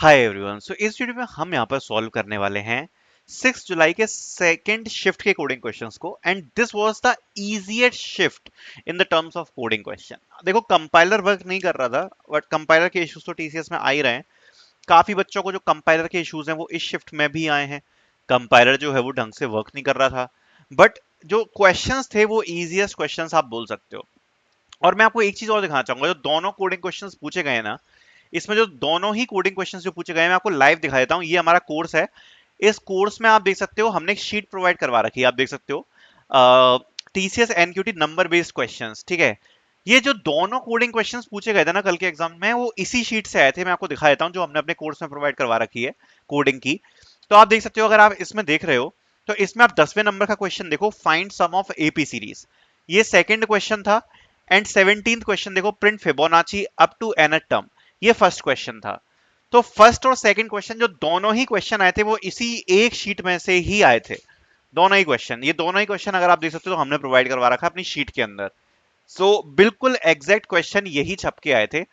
Hi everyone. सो इस video में हम यहाँ पर सॉल्व करने वाले हैं 6 जुलाई के सेकंड शिफ्ट के कोडिंग क्वेश्चंस को, and this was the easiest shift in the terms of coding question. देखो, कंपाइलर वर्क नहीं कर रहा था, बट कंपाइलर के इश्यूज तो टीसीएस में आ ही रहे हैं। काफी बच्चों को जो कंपाइलर के इश्यूज हैं वो इस शिफ्ट में भी आए हैं। कंपाइलर जो है वो ढंग से वर्क नहीं कर रहा था, बट जो क्वेश्चंस थे वो इजीएस्ट क्वेश्चंस आप बोल सकते हो। और मैं आपको एक चीज और दिखाना चाहूंगा, जो दोनों कोडिंग क्वेश्चंस पूछे गए हैं ना, इसमें जो दोनों ही कोडिंग क्वेश्चंस जो पूछे गए हैं मैं आपको लाइव दिखा देता हूं। ये हमारा कोर्स है। इस कोर्स में आप देख सकते हो हमने एक शीट प्रोवाइड करवा रखी है, आप देख सकते हो TCS NQT number based questions. ठीक है, ये जो दोनों कोडिंग क्वेश्चंस पूछे गए थे ना कल के एग्जाम में, वो इसी शीट से आए थे। मैं आपको दिखा देता हूं जो हमने अपने कोर्स में प्रोवाइड करवा रखी है कोडिंग की। तो आप देख सकते हो, अगर आप इसमें देख रहे हो तो इसमें आप 10वें नंबर का क्वेश्चन देखो, find sum of AP series. ये सेकंड क्वेश्चन था। एंड 17th क्वेश्चन देखो, print Fibonacci up to nth term. ये फर्स्ट क्वेश्चन था। तो फर्स्ट और सेकंड क्वेश्चन जो दोनों ही क्वेश्चन आए थे वो इसी एक शीट में से ही आए थे। दोनों ही क्वेश्चन, ये दोनों ही क्वेश्चन अगर आप देख सकते हो तो हमने प्रोवाइड करवा रखा अपनी शीट के अंदर। सो बिल्कुल एग्जैक्ट क्वेश्चन यही छप के आए थे।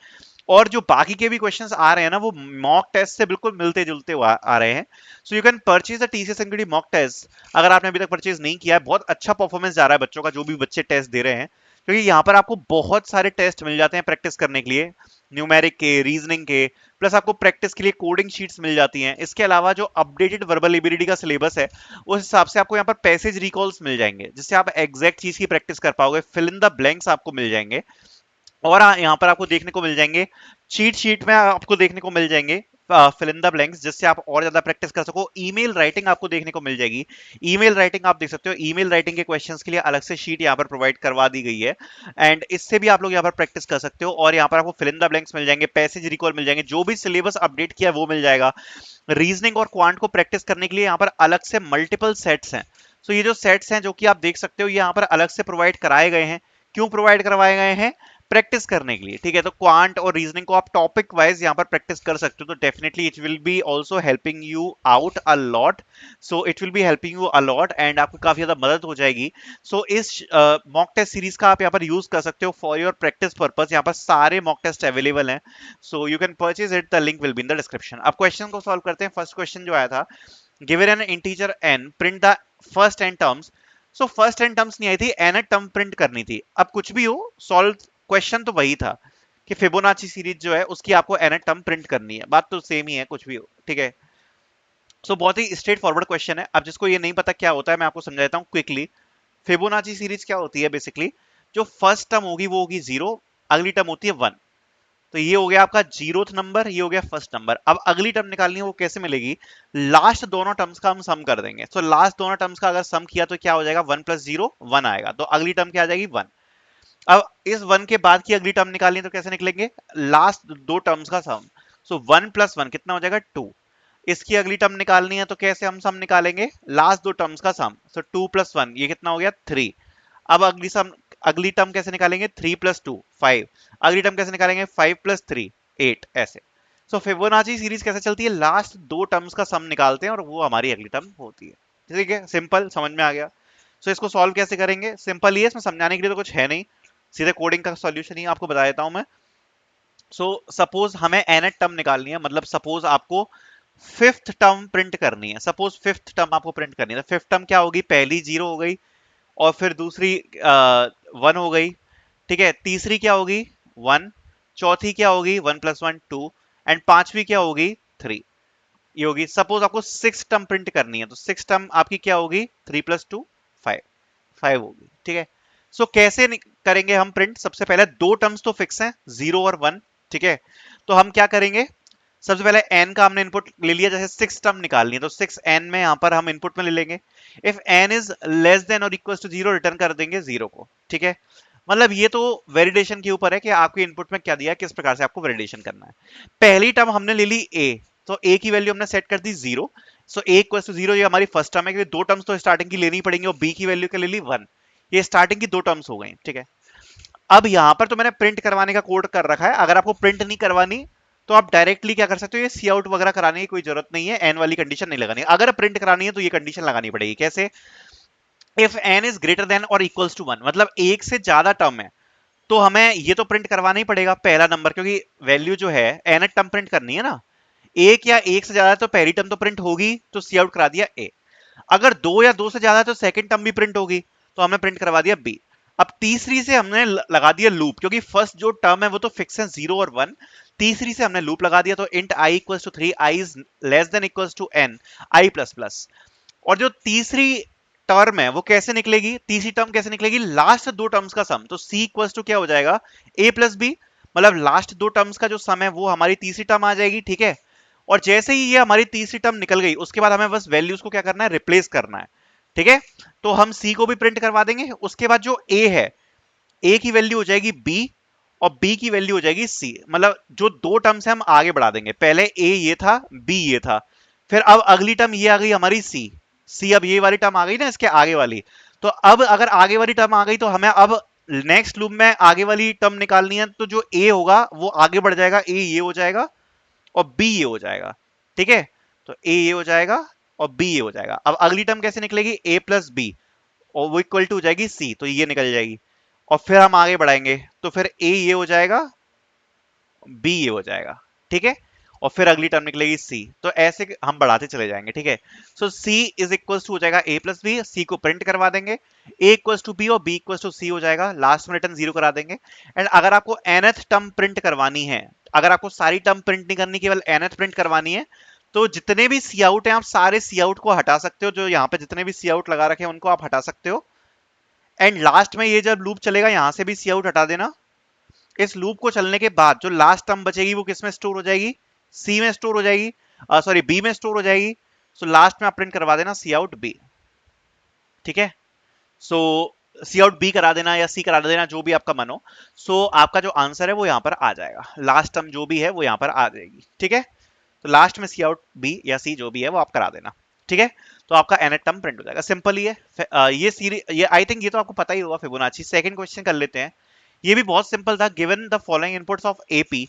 और जो बाकी के भी क्वेश्चंस आ रहे हैं ना, वो मॉक टेस्ट से बिल्कुल मिलते जुलते आ रहे हैं। So you can purchase the TCS NQT mock test. अगर आपने अभी तक परचेज नहीं किया है, बहुत अच्छा परफॉर्मेंस जा रहा है बच्चों का, जो भी बच्चे टेस्ट दे रहे हैं, क्योंकि यहाँ पर आपको बहुत सारे टेस्ट मिल जाते हैं प्रैक्टिस करने के लिए, न्यूमेरिक के, रीजनिंग के, प्लस आपको प्रैक्टिस के लिए कोडिंग शीट्स मिल जाती हैं। इसके अलावा जो अपडेटेड वर्बल एबिलिटी का सिलेबस है, उस हिसाब से आपको यहाँ पर पैसेज रिकॉल्स मिल जाएंगे, जिससे आप एग्जैक्ट चीज की प्रैक्टिस कर पाओगे। फिल इन द ब्लैंक्स आपको मिल जाएंगे। और यहाँ पर आपको देखने को मिल जाएंगे, चीट शीट में आपको देखने को मिल जाएंगे फिल इन द ब्लैंक्स, जिससे आप और ज्यादा प्रैक्टिस कर सको। ईमेल राइटिंग आपको देखने को मिल जाएगी। ईमेल राइटिंग आप देख सकते हो, ईमेल राइटिंग के क्वेश्चंस के लिए अलग से शीट यहाँ पर प्रोवाइड करवा दी गई है, एंड इससे भी आप लोग यहाँ पर प्रैक्टिस कर सकते हो। और यहाँ पर आपको फिल इन द ब्लैंक्स मिल जाएंगे, पैसेज रिकॉल मिल जाएंगे, जो भी सिलेबस अपडेट किया है वो मिल जाएगा। रीजनिंग और क्वांट को प्रैक्टिस करने के लिए यहाँ पर अलग से मल्टीपल सेट्स हैं। सो ये जो सेट्स हैं जो कि आप देख सकते हो, ये यहाँ पर अलग से प्रोवाइड कराए गए हैं। क्यों प्रोवाइड करवाए गए हैं? प्रैक्टिस करने के लिए। ठीक है, तो क्वांट और रीजनिंग को आप टॉपिक वाइज यहाँ पर प्रैक्टिस कर सकते हो, तो definitely it will be also helping you out a lot. So it will be helping you a lot, and आपको काफी ज्यादा मदद हो जाएगी। सो इस मॉक टेस्ट सीरीज का आप यहाँ पर यूज कर सकते हो फॉर योर प्रैक्टिस पर्पस। यहाँ पर सारे मॉक टेस्ट अवेलेबल हैं, so you can purchase it, the link will be in the description. अब क्वेश्चन को सॉल्व करते हैं। फर्स्ट क्वेश्चन जो आया था, given an integer n, print the first n terms. So first n terms नहीं आई थी, nth टर्म प्रिंट करनी थी। अब कुछ भी हो, सॉल्व क्वेश्चन तो वही था कि फिबोनाची सीरीज जो है उसकी आपको nth टर्म प्रिंट करनी है। बात तो सेम ही है, कुछ भी हो। ठीक है, सो बहुत ही स्ट्रेट फॉरवर्ड क्वेश्चन है। अब जिसको ये नहीं पता क्या होता है, मैं आपको समझा देता हूँ क्विकली। फिबोनाची सीरीज क्या होती है? बेसिकली जो फर्स्ट टर्म होगी वो होगी 0, अगली टर्म होती है 1। तो ये हो गया आपका 0th नंबर, ये हो गया फर्स्ट नंबर। अब अगली टर्म निकालनी है, वो कैसे मिलेगी? लास्ट दोनों टर्म्स का हम सम कर देंगे। तो लास्ट दोनों टर्म्स का अगर सम किया तो क्या हो जाएगा? 1 + 0 1 आएगा, तो अगली टर्म क्या आ जाएगी? 1। अब इस 1 के बाद की अगली टर्म निकालनी है तो कैसे निकलेंगे? लास्ट दो टर्म्स का सम। सो 1 + 1 कितना हो जाएगा? 2। इसकी अगली टर्म निकालनी है तो कैसे हम सम निकालेंगे? लास्ट दो टर्म्स का सम। सो 2 + 1 ये कितना हो गया? 3। अब अगली टर्म कैसे निकालेंगे? 3 + 2 5। अगली टर्म कैसे निकालेंगे? 5 + 3 8, ऐसे। सो फिबोनाची सीरीज कैसे चलती है? लास्ट दो टर्म्स का सम निकालते हैं और वो हमारी अगली टर्म होती है। ठीक है, सिंपल, समझ में आ गया। सो इसको सॉल्व कैसे करेंगे? सिंपल ही है, इसमें समझाने के लिए तो कुछ है नहीं, सीधे कोडिंग का सॉल्यूशन ही आपको बता देता हूं मैं। सो सपोज हमें nth टर्म निकालनी है, मतलब सपोज आपको फिफ्थ टर्म प्रिंट करनी है। सपोज फिफ्थ टर्म आपको प्रिंट करनी है, तो फिफ्थ टर्म क्या होगी? पहली 0 हो गई, और फिर दूसरी 1 हो गई। ठीक है, तीसरी क्या होगी? 1। चौथी क्या होगी? 1 + 1 2। एंड पांचवी क्या होगी? 3। ये होगी। सपोज आपको सिक्स टर्म प्रिंट करनी है, तो सिक्स टर्म आपकी क्या होगी? 3 + 2 5 5 होगी। ठीक है, सो कैसे करेंगे हम प्रिंट? सबसे पहले दो टर्म्स तो फिक्स हैं, 0 और 1। ठीक है, तो हम क्या करेंगे? सबसे पहले n का हमने इनपुट ले लिया, जैसे 6 टर्म निकालनी है तो 6n में यहां पर हम इनपुट में ले लेंगे। If n is less then और इक्वल टू 0, रिटर्न कर देंगे 0 को। ठीक है, मतलब ये तो वैलिडेशन के ऊपर है कि आपके इनपुट में क्या दिया है, किस प्रकार से आपको वैलिडेशन करना है। पहली टर्म हमने ले ली a, तो a की वैल्यू हमने सेट कर दी 0। सो a इक्वल टू 0 ये हमारी फर्स्ट टर्म है, क्योंकि दो टर्म्स तो स्टार्टिंग की लेनी पड़ेंगी, और b की वैल्यू क्या ले ली? 1। ये स्टार्टिंग की दो टर्म्स हो गई। ठीक है, अब यहां पर तो मैंने प्रिंट करवाने का कोड कर रखा है। अगर आपको प्रिंट नहीं करवानी तो आप डायरेक्टली क्या कर सकते हो? ये सी आउट वगैरह कराने की कोई जरूरत नहीं है, एन वाली कंडीशन नहीं लगानी। अगर प्रिंट करानी है तो ये कंडीशन लगानी पड़ेगी। कैसे? If n is greater than और इक्वल्स टू 1, मतलब एक से ज्यादा टर्म है, तो हमें ये तो प्रिंट करवाना ही पड़ेगा पहला नंबर, क्योंकि वैल्यू जो है nth टर्म प्रिंट करनी है ना। एक या एक से ज्यादा है तो पहली टर्म तो प्रिंट होगी, तो सी आउट करा दिया ए। अगर दो या दो से ज्यादा है तो सेकंड टर्म भी प्रिंट होगी, तो हमने प्रिंट करवा दिया बी। अब तीसरी से हमने लगा दिया लूप, क्योंकि फर्स्ट जो टर्म है वो तो फिक्स है 0 और 1। तीसरी से हमने लूप लगा दिया, तो int i equals to 3, i is less than equals to n, i plus plus. और जो तीसरी टर्म है वो कैसे निकलेगी, तीसरी टर्म कैसे निकलेगी, लास्ट दो टर्म्स का सम। तो सी इक्वल्स टू क्या हो जाएगा, ए प्लस बी, मतलब लास्ट दो टर्म्स का जो सम है वो हमारी तीसरी टर्म आ जाएगी, ठीक है। और जैसे ही ये हमारी तीसरी टर्म निकल गई, उसके बाद हमें बस वैल्यूज को क्या करना है, रिप्लेस करना है, ठीक है। तो हम सी को भी प्रिंट करवा देंगे। उसके बाद जो ए है, ए की वैल्यू हो जाएगी बी, और बी की वैल्यू हो जाएगी सी। मतलब जो दो टर्म्स है हम आगे बढ़ा देंगे, पहले ए ये था, बी ये था, फिर अब अगली टर्म ये आ गई हमारी सी। सी अब ये वाली टर्म आ गई ना इसके आगे वाली। तो अब अगर आगे वाली टर्म आ गई तो हमें अब नेक्स्ट लूप में आगे वाली टर्म निकालनी है। तो जो ए होगा वो आगे बढ़ जाएगा, ए ये हो जाएगा और बी ये हो जाएगा, ठीक है। तो ए ये हो जाएगा और बी ये हो जाएगा। अब अगली टर्म कैसे निकलेगी, ए प्लस बी, और वो इक्वल टू हो जाएगी सी, तो ये निकल जाएगी। और फिर हम आगे बढ़ाएंगे, तो फिर ए ये हो जाएगा, बी ये हो जाएगा, ठीक है। और फिर अगली टर्म निकलेगी सी। तो ऐसे हम बढ़ाते चले जाएंगे, ठीक है। सो सी इज इक्वल्स टू हो जाएगा ए प्लस बी, सी को प्रिंट करवा देंगे, ए इक्वल्स टू बी और बी इक्वल्स टू सी हो जाएगा, लास्ट में रिटर्न जीरो करा देंगे। एंड अगर आपको nth टर्म प्रिंट करवानी है, अगर आपको सारी टर्म प्रिंट नहीं करनी, केवल nth प्रिंट करवानी है, तो जितने भी सी आउट हैं आप सारे सी आउट को हटा सकते हो। जो यहाँ पे जितने भी सी आउट लगा रखे हैं उनको आप हटा सकते हो। एंड लास्ट में ये जब लूप चलेगा यहां से भी सी आउट हटा देना। इस लूप को चलने के बाद जो लास्ट टर्म बचेगी वो किस में स्टोर हो जाएगी, सी में स्टोर हो जाएगी, सॉरी बी में स्टोर हो जाएगी। सो लास्ट में आप प्रिंट करवा देना सी आउट बी, ठीक है। सो सी आउट बी करा देना या सी करा देना, जो भी आपका मन हो। सो आपका जो आंसर है वो यहां पर आ जाएगा, लास्ट टर्म जो भी है वो यहां पर आ जाएगी, ठीक है। तो लास्ट में सी आउट बी या सी जो भी है वो आप करा देना, ठीक है। तो आपका nth टर्म प्रिंट हो जाएगा, सिंपल ही है। ये सीरीज, ये आई थिंक ये तो आपको पता ही होगा फिबोनाची। सेकंड क्वेश्चन कर लेते हैं। ये भी बहुत सिंपल था। Given the following inputs of AP,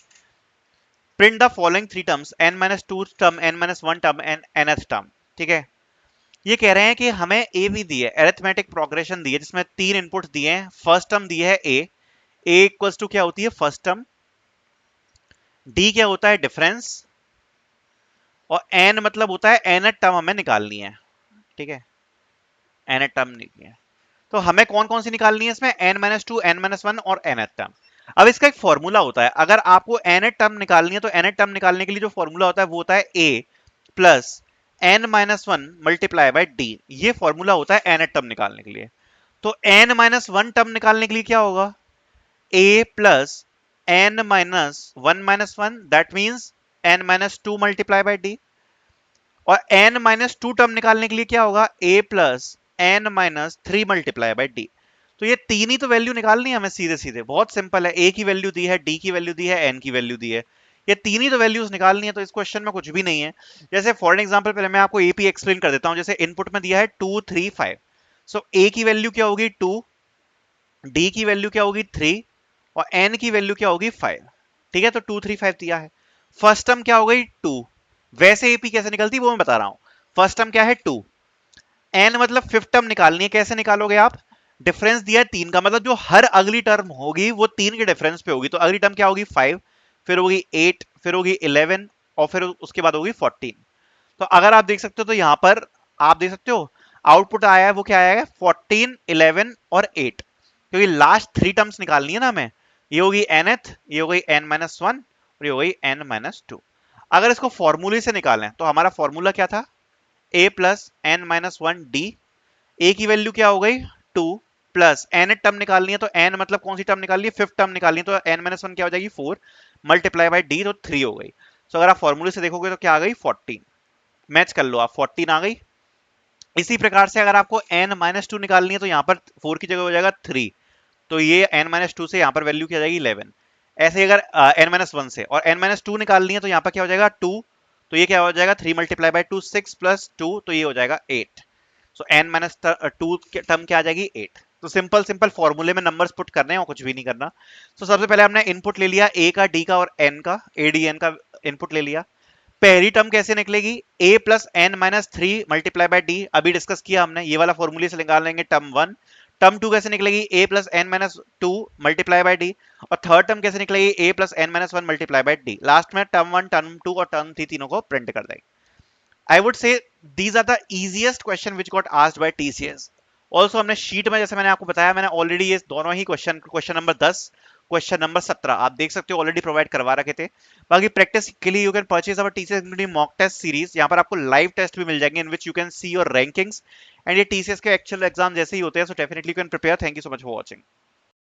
print the following three terms, n-2 term, n-1 term and nth term, ठीक है। ये कह रहे हैं कि हमें ए भी दी है, अरिथमेटिक प्रोग्रेशन दी है, जिसमें तीन इनपुट्स दिए हैं। फर्स्ट टर्म दी है ए इक्वल्स टू क्या होती है फर्स्ट टर्म, डी क्या होता है डिफरेंस, और एन मतलब होता है nth टर्म हमें निकालनी है, ठीक है। nth टर्म निकालनी है। तो हमें कौन कौन सी निकालनी है इसमें, n-2, n-1 और nth टर्म। अब इसका एक फॉर्मूला होता है, अगर आपको nth टर्म निकालनी है तो nth टर्म निकालने के लिए जो फॉर्मूला होता है वो होता है a plus n-1 multiply by d। ये फॉर्मूला होता है nth टर्म निकालने के लिए। तो n-1 टर्म निकालने के लिए क्या होगा, a plus n-1 that means n-2 multiply by d। और n-2 टर्म निकालने के लिए क्या होगा, a plus n-3 multiply by d। तो ये तीन ही तो वैल्यू निकालनी है हमें सीधे सीधे, बहुत सिंपल है। a की वैल्यू दी है, d की वैल्यू दी है, n की वैल्यू दी है, ये तीन ही तो वैल्यूज निकालनी है। तो इस क्वेश्चन में कुछ भी नहीं है। जैसे फॉर एग्जांपल पहले मैं आपको एपी एक्सप्लेन कर देता हूं। जैसे इनपुट में दिया है 2 3 5, सो a की वैल्यू क्या होगी 2, d की वैल्यू क्या होगी 3, और n की वैल्यू क्या होगी 5, ठीक है। तो 2 3 5 दिया है। फर्स्ट टर्म क्या हो गई 2। वैसे एपी कैसे निकलती है वो मैं बता रहा हूं। फर्स्ट टर्म क्या है 2, n मतलब फिफ्थ टर्म निकालनी है। कैसे निकालोगे आप, डिफरेंस दिया है 3 का, मतलब जो हर अगली टर्म होगी वो 3 के डिफरेंस पे होगी। तो अगली टर्म क्या होगी 5, फिर होगी 8, फिर होगी 11, और फिर उसके बाद होगी 14। तो अगर आप देख सकते हो तो यहां पर आप देख सकते हो आउटपुट आया है, वो क्या आया है 14, 11 और 8, क्योंकि लास्ट थ्री टर्म्स निकालनी है ना हमें। ये होगी nth, ये हो गई n-1 और ये हो गई n-2। अगर इसको फॉर्मूले से निकालें तो हमारा फॉर्मूला क्या था, a plus n-1 d। a की वैल्यू क्या हो गई 2 प्लस n टर्म निकालनी है, तो n मतलब कौन सी टर्म निकालनी है, फिफ्थ टर्म निकालनी है, तो n-1 क्या हो जाएगी 4 मल्टीप्लाई बाय d, तो 3 हो गई। तो अगर आप फॉर्मूले से देखोगे तो क्या आ गई 14, मैच कर लो आप, 14 आ गई। इसी प्रकार से अगर आपको n-2 निकालनी है तो यहाँ पर 4 की जगह हो जाएगा 3, तो ये n-2 से यहाँ पर वैल्यू क्या आ जाएगी 11। ऐसे ही अगर n-1 से और n-2 निकालनी है तो यहाँ पर क्या हो जाएगा 2, तो ये क्या हो जाएगा 3 मल्टीप्लाई बाय 2, 6 प्लस 2, तो ये हो जाएगा 8। सो n-2 टर्म क्या आ जाएगी 8। तो सिंपल सिंपल फॉर्मूले में नंबर्स पुट करने हैं और कुछ भी नहीं करना। तो सबसे पहले हमने इनपुट ले लिया a का, d का और n का, a-d-n का इनपुट ले लिया। पहली टर्म कैसे निकलेगी, a plus n-3 multiply by d, अभी डिस्कस किया हमने, ये वाला फॉर्मूले से निकाल लेंगे टर्म 1। टर्म टू कैसे निकलेगी, ए plus N minus two multiply by D, और थर्ड टर्म कैसे निकलेगी, ए प्लस एन माइनस वन मल्टीप्लाई बाई डी। लास्ट में टर्म वन, टर्म टू और टर्म थ्री तीनों को प्रिंट कर देंगे। I would say these are the easiest question which got asked by TCS. Also हमने शीट में, जैसे मैंने आपको बताया, मैंने ऑलरेडी ये दोनों ही question, question number 10, question number 17 आप देख सकते हो ऑलरेडी प्रोवाइड करवा रखे थे। बाकी प्रैक्टिस के लिए you can purchase our TCS mock test series, यहाँ पर आपको लाइव टेस्ट भी मिल जाएंगे in which you can see your rankings, and ये टीसीएस के एक्चुअल एग्जाम जैसे ही होते हैं, so definitely you can prepare. Thank you so much for watching.